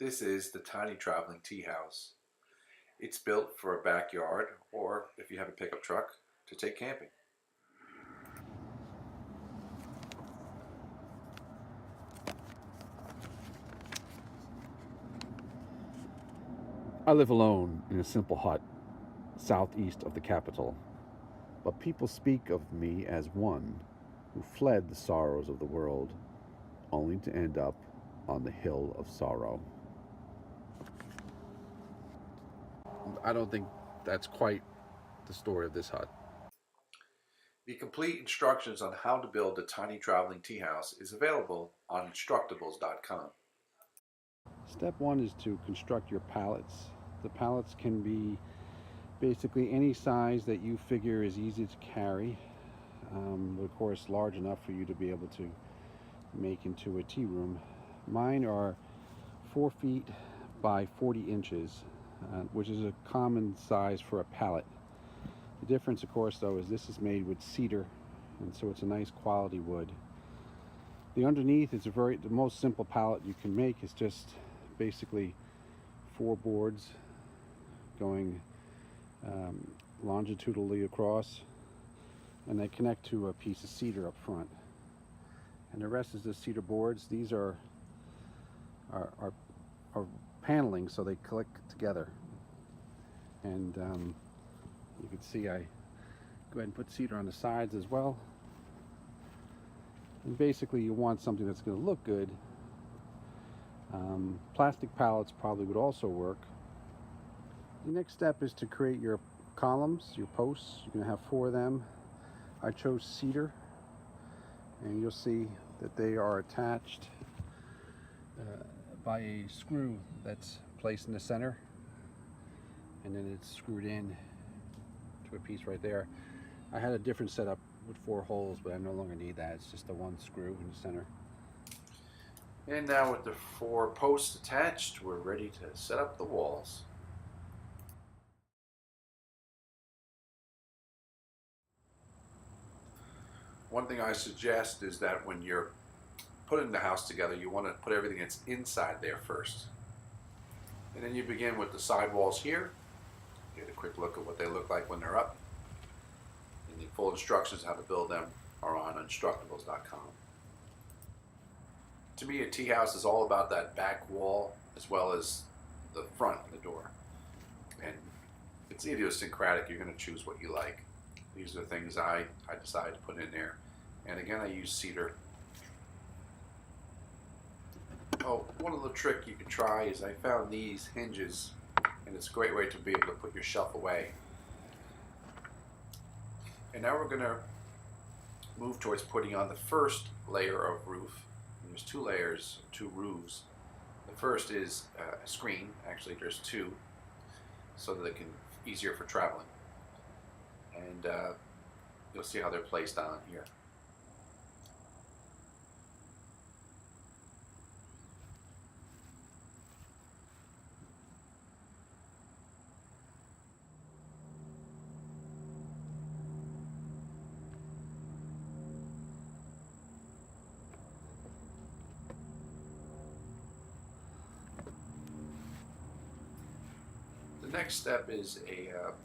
This is the tiny traveling tea house. It's built for a backyard or, if you have a pickup truck, to take camping. I live alone in a simple hut southeast of the capital, but people speak of me as one who fled the sorrows of the world only to end up on the hill of sorrow. I don't think that's quite the story of this hut. The complete instructions on how to build a tiny traveling tea house is available on Instructables.com. Step one is to construct your pallets. The pallets can be basically any size that you figure is easy to carry, but of course large enough for you to be able to make into a tea room. Mine are 4 feet by 40 inches, which is a common size for a pallet. The difference, of course, though, is this is made with cedar, and so it's a nice quality wood. The underneath is the most simple pallet you can make. It's just basically 4 boards going longitudinally across, and they connect to a piece of cedar up front. And the rest is the cedar boards. These are paneling, so they click together. And you can see I go ahead and put cedar on the sides as well. And basically you want something that's going to look good. Plastic pallets probably would also work. The next step is to create your columns, your posts. You're going to have 4 of them. I chose cedar, and you'll see that they are attached by a screw that's placed in the center, and then it's screwed in to a piece right there. I had a different setup with 4 holes, but I no longer need that. It's just the one screw in the center. And now with the 4 posts attached, we're ready to set up the walls. One thing I suggest is that when you're putting the house together, you want to put everything that's inside there first. And then you begin with the side walls here. Get a quick look at what they look like when they're up. And the full instructions on how to build them are on Instructables.com. To me, a tea house is all about that back wall as well as the front of the door. And it's idiosyncratic. You're going to choose what you like. These are the things I decided to put in there. And again, I use cedar. Oh, one little trick you can try is I found these hinges, and it's a great way to be able to put your shelf away. And now we're going to move towards putting on the first layer of roof. And there's 2 layers, 2 roofs. The first is a screen. Actually, there's 2, so that it can be easier for traveling. And you'll see how they're placed on here. The next step is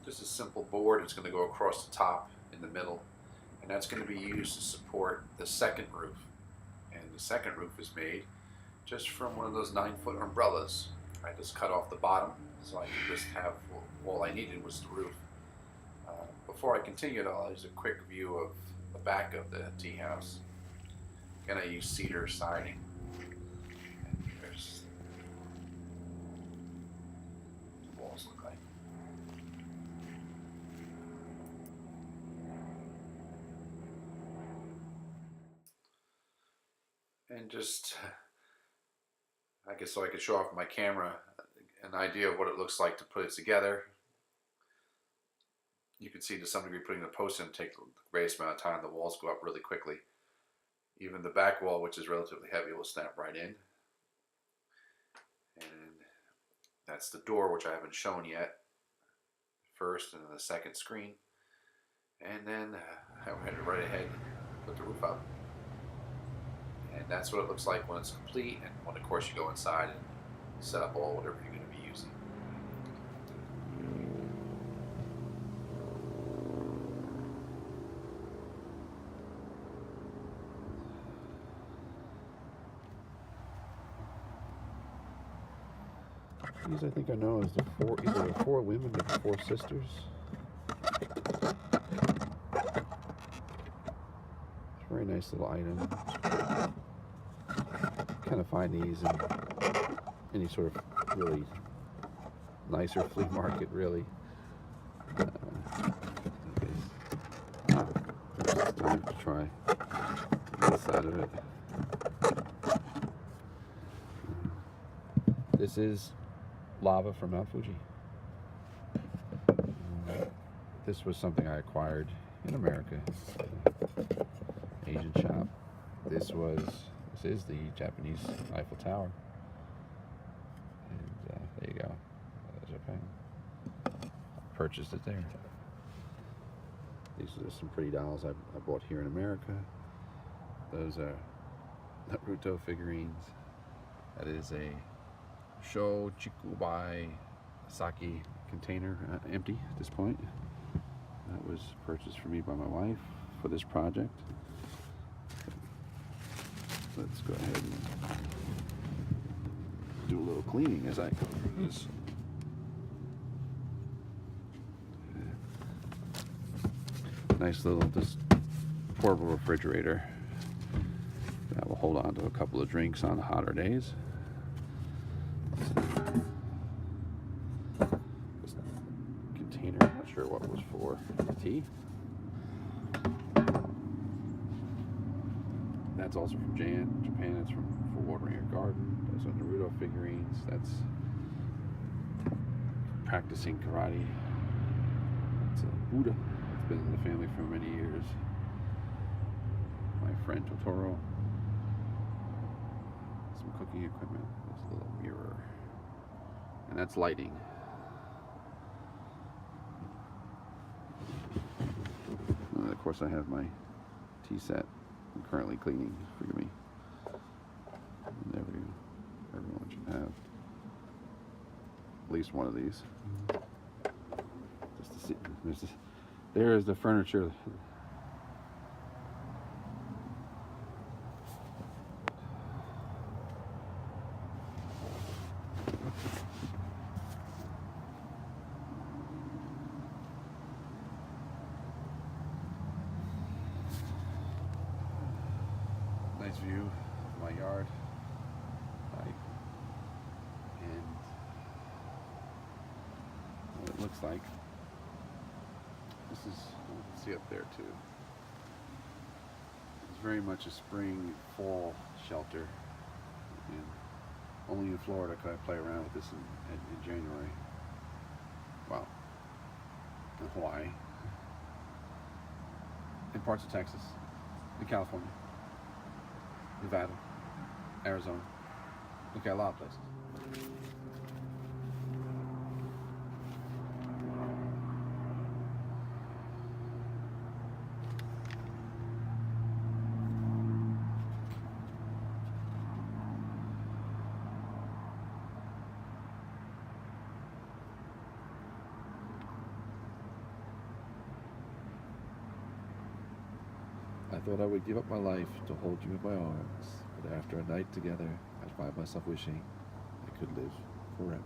just a simple board. It's going to go across the top in the middle, and that's going to be used to support the second roof. And the second roof is made just from one of those 9-foot umbrellas. I just cut off the bottom, so I could just have, all I needed was the roof. Before I continue, I'll use a quick view of the back of the tea house. Again, I use cedar siding. And there's the walls look like. And just, I guess so I could show off my camera an idea of what it looks like to put it together. You can see to some degree putting the post in takes the greatest amount of time. The walls go up really quickly. Even the back wall, which is relatively heavy, will snap right in. And that's the door, which I haven't shown yet. First, and then the second screen. And then I went right ahead and put the roof up. And that's what it looks like when it's complete, and when of course you go inside and set up all whatever you're going to be using. These I think I know as either the four women or the four sisters. It's a very nice little item. Kind of find these in any sort of really nicer flea market, really. It's time to try this side of it. This is lava from Mount Fuji. This was something I acquired in America, Asian shop. This is the Japanese Eiffel Tower. And there you go, Japan. Purchased it there. These are some pretty dolls I bought here in America. Those are Naruto figurines. That is a Sho Chikubai sake container, empty at this point. That was purchased for me by my wife for this project. Let's go ahead and do a little cleaning as I go through this. Nice little just portable refrigerator that will hold on to a couple of drinks on hotter days. This container, I'm not sure what it was for. Tea. That's also from Japan. It's for watering your garden. Those are Naruto figurines. That's practicing karate. It's a Buddha. It's been in the family for many years. My friend Totoro. Some cooking equipment. There's a little mirror. And that's lighting. And of course I have my tea set. I'm currently cleaning. Forgive me. And there we go. Everyone should have at least one of these. Just to see. There is the furniture. Nice view of my yard. And what it looks like. This is, you can see up there too. It's very much a spring, fall shelter. And only in Florida could I play around with this in January. Wow. In Hawaii. In parts of Texas. In California. Nevada, Arizona. Okay, a lot of places. I thought I would give up my life to hold you in my arms, but after a night together, I find myself wishing I could live forever.